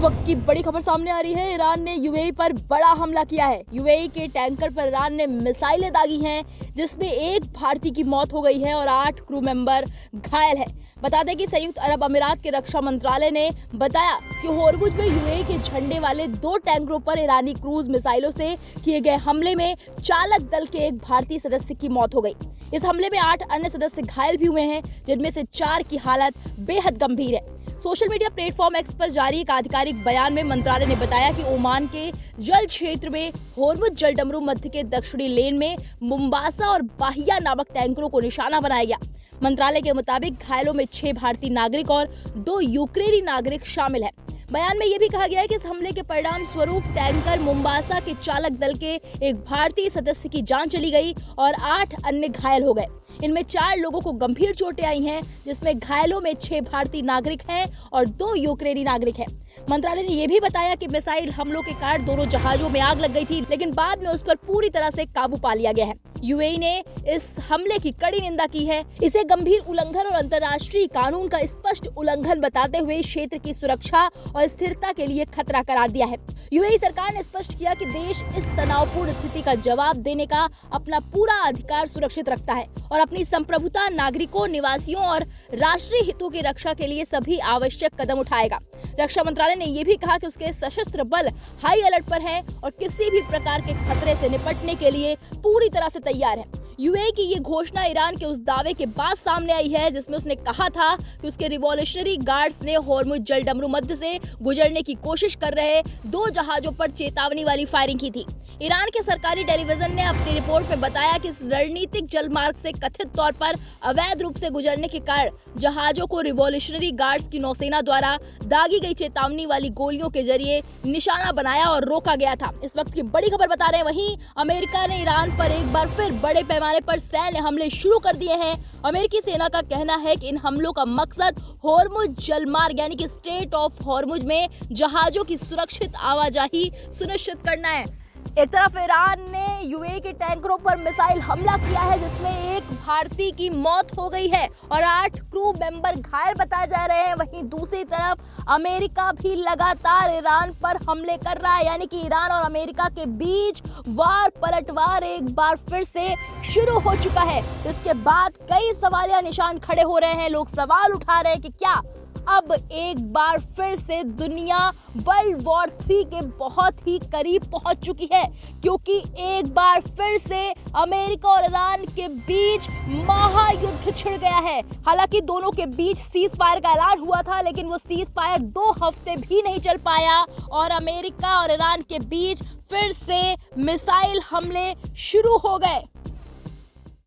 वक्त की बड़ी खबर सामने आ रही है। ईरान ने यूएई पर बड़ा हमला किया है। यूएई के टैंकर पर ईरान ने मिसाइलें दागी हैं, जिसमें एक भारतीय की मौत हो गई है और 8 क्रू मेंबर घायल हैं। बता दें कि संयुक्त अरब अमीरात के रक्षा मंत्रालय ने बताया कि होर्मुज में यूएई के झंडे वाले 2 टैंकरों पर ईरानी क्रूज मिसाइलों से किए गए हमले में चालक दल के एक भारतीय सदस्य की मौत हो गई। इस हमले में 8 अन्य सदस्य घायल भी हुए हैं, जिनमें से 4 की हालत बेहद गंभीर है। सोशल मीडिया प्लेटफॉर्म एक्स पर जारी एक आधिकारिक बयान में मंत्रालय ने बताया कि ओमान के जल क्षेत्र में होर्मुज जलडमरू मध्य के दक्षिणी लेन में मुम्बासा और बाहिया नामक टैंकरों को निशाना बनाया गया। मंत्रालय के मुताबिक घायलों में 6 भारतीय नागरिक और 2 यूक्रेनी नागरिक शामिल हैं। बयान में यह भी कहा गया है कि इस हमले के परिणाम स्वरूप टैंकर मुम्बासा के चालक दल के एक भारतीय सदस्य की जान चली गई और 8 अन्य घायल हो गए। इनमें 4 लोगों को गंभीर चोटें आई हैं, जिसमें घायलों में 6 भारतीय नागरिक हैं और 2 यूक्रेनी नागरिक हैं। मंत्रालय ने यह भी बताया कि मिसाइल हमलों के कारण दोनों जहाजों में आग लग गई थी, लेकिन बाद में उस पर पूरी तरह से काबू पा लिया गया है। यूएई ने इस हमले की कड़ी निंदा की है, इसे गंभीर उल्लंघन और अंतर्राष्ट्रीय कानून का स्पष्ट उल्लंघन बताते हुए क्षेत्र की सुरक्षा और स्थिरता के लिए खतरा करार दिया है। यूएई सरकार ने स्पष्ट किया कि देश इस तनावपूर्ण स्थिति का जवाब देने का अपना पूरा अधिकार सुरक्षित रखता है और अपनी संप्रभुता, नागरिकों, निवासियों और राष्ट्रीय हितों की रक्षा के लिए सभी आवश्यक कदम उठाएगा। रक्षा मंत्रालय ने यह भी कहा कि उसके सशस्त्र बल हाई अलर्ट पर हैं और किसी भी प्रकार के खतरे से निपटने के लिए पूरी तरह से तैयार है। यूएई की ये घोषणा ईरान के उस दावे के बाद सामने आई है, जिसमें उसने कहा था कि उसके रिवॉल्यूशनरी गार्ड्स ने होर्मुज जलडमरू मध्य से गुजरने की कोशिश कर रहे 2 जहाजों पर चेतावनी वाली फायरिंग की थी। ईरान के सरकारी टेलीविजन ने अपनी रिपोर्ट में बताया कि इस रणनीतिक जलमार्ग से कथित तौर पर अवैध रूप से गुजरने के कारण जहाजों को रिवॉल्यूशनरी गार्ड्स की नौसेना द्वारा दागी गई चेतावनी वाली गोलियों के जरिए निशाना बनाया और रोका गया था। इस वक्त की बड़ी खबर बता रहे हैं, वहीं अमेरिका ने ईरान पर एक बार फिर बड़े पैमाने पर सैन्य हमले शुरू कर दिए हैं। अमेरिकी सेना का कहना है कि इन हमलों का मकसद होर्मुज जलमार्ग यानी कि स्ट्रेट ऑफ होर्मुज में जहाजों की सुरक्षित आवाजाही सुनिश्चित करना है। एक तरफ ईरान ने यूएई के टैंकरों पर मिसाइल हमला किया है, जिसमें एक भारतीय की मौत हो गई है और 8 क्रू मेंबर घायल बताए जा रहे हैं। वहीं दूसरी तरफ अमेरिका भी लगातार ईरान पर हमले कर रहा है, यानी कि ईरान और अमेरिका के बीच वार पलटवार एक बार फिर से शुरू हो चुका है। इसके बाद कई सवालिया निशान खड़े हो रहे हैं। लोग सवाल उठा रहे हैं कि क्या अब एक बार फिर से दुनिया वर्ल्ड वॉर 3 के बहुत ही करीब पहुंच चुकी है, क्योंकि एक बार फिर से अमेरिका और ईरान के बीच महायुद्ध छिड़ गया है। हालांकि दोनों के बीच सीज फायर का ऐलान हुआ था, लेकिन वो सीज फायर 2 हफ्ते भी नहीं चल पाया और अमेरिका और ईरान के बीच फिर से मिसाइल हमले शुरू हो गए।